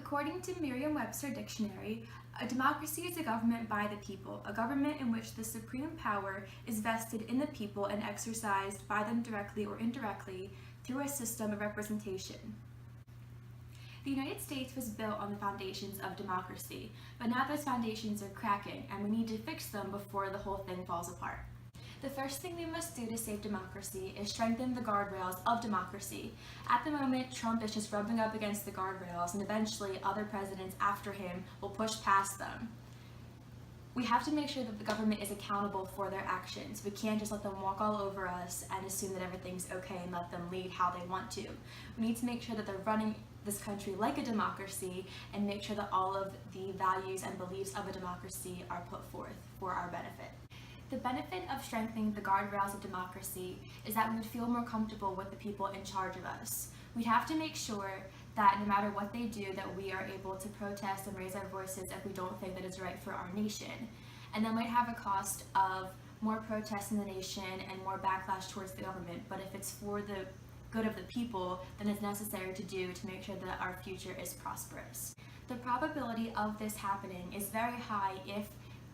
According to Merriam-Webster Dictionary, a democracy is a government by the people, a government in which the supreme power is vested in the people and exercised by them directly or indirectly through a system of representation. The United States was built on the foundations of democracy, but now those foundations are cracking and we need to fix them before the whole thing falls apart. The first thing we must do to save democracy is strengthen the guardrails of democracy. At the moment, Trump is just rubbing up against the guardrails, and eventually other presidents after him will push past them. We have to make sure that the government is accountable for their actions. We can't just let them walk all over us and assume that everything's okay and let them lead how they want to. We need to make sure that they're running this country like a democracy and make sure that all of the values and beliefs of a democracy are put forth for our benefit. The benefit of strengthening the guardrails of democracy is that we would feel more comfortable with the people in charge of us. We'd have to make sure that no matter what they do, that we are able to protest and raise our voices if we don't think that is right for our nation. And that might have a cost of more protests in the nation and more backlash towards the government, but if it's for the good of the people, then it's necessary to do to make sure that our future is prosperous. The probability of this happening is very high if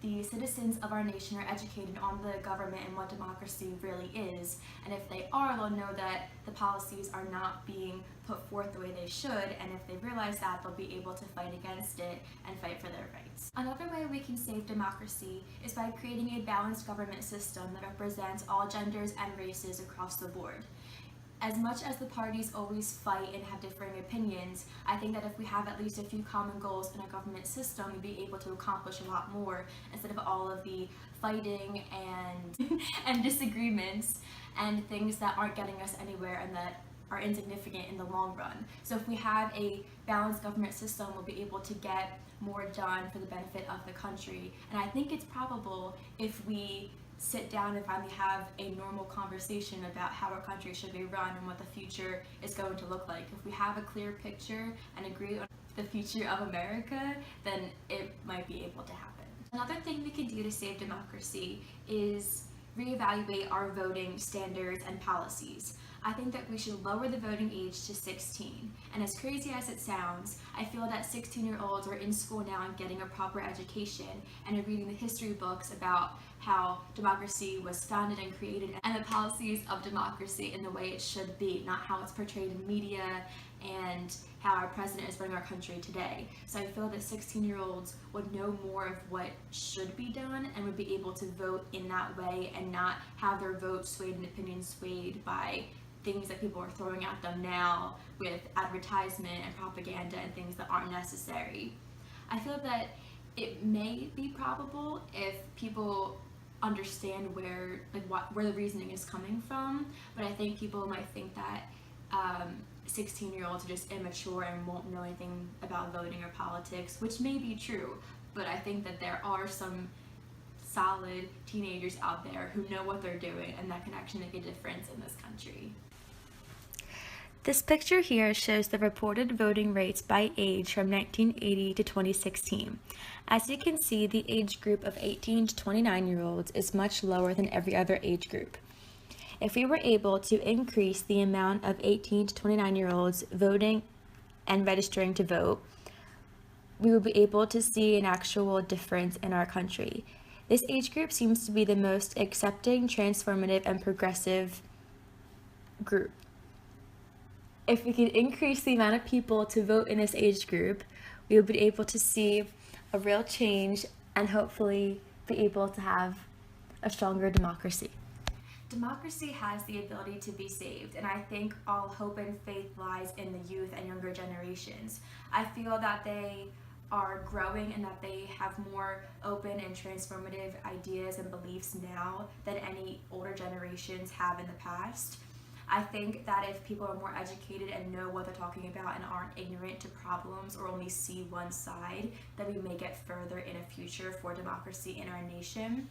the citizens of our nation are educated on the government and what democracy really is, and if they are, they'll know that the policies are not being put forth the way they should, and if they realize that, they'll be able to fight against it and fight for their rights. Another way we can save democracy is by creating a balanced government system that represents all genders and races across the board. As much as the parties always fight and have differing opinions, I think that if we have at least a few common goals in a government system, we'd be able to accomplish a lot more instead of all of the fighting and disagreements and things that aren't getting us anywhere and that are insignificant in the long run. So if we have a balanced government system, we'll be able to get more done for the benefit of the country. And I think it's probable if we sit down and finally have a normal conversation about how our country should be run and what the future is going to look like. If we have a clear picture and agree on the future of America, then it might be able to happen. Another thing we can do to save democracy is reevaluate our voting standards and policies. I think that we should lower the voting age to 16. And as crazy as it sounds, I feel that 16-year-olds are in school now and getting a proper education and are reading the history books about how democracy was founded and created and the policies of democracy in the way it should be, not how it's portrayed in media and how our president is running our country today. So I feel that 16-year-olds would know more of what should be done and would be able to vote in that way and not have their vote swayed and opinions swayed by things that people are throwing at them now with advertisement and propaganda and things that aren't necessary. I feel that it may be probable if people understand where the reasoning is coming from, but I think people might think that 16-year-olds are just immature and won't know anything about voting or politics, which may be true, but I think that there are some solid teenagers out there who know what they're doing and that can actually make a difference in this country. This picture here shows the reported voting rates by age from 1980 to 2016. As you can see, the age group of 18 to 29-year-olds is much lower than every other age group. If we were able to increase the amount of 18 to 29-year-olds voting and registering to vote, we would be able to see an actual difference in our country. This age group seems to be the most accepting, transformative, and progressive group. If we could increase the amount of people to vote in this age group, we would be able to see a real change and hopefully be able to have a stronger democracy. Democracy has the ability to be saved, and I think all hope and faith lies in the youth and younger generations. I feel that they are growing and that they have more open and transformative ideas and beliefs now than any older generations have in the past. I think that if people are more educated and know what they're talking about and aren't ignorant to problems or only see one side, then we may get further in a future for democracy in our nation.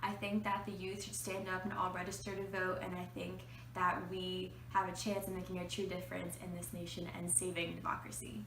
I think that the youth should stand up and all register to vote, and I think that we have a chance of making a true difference in this nation and saving democracy.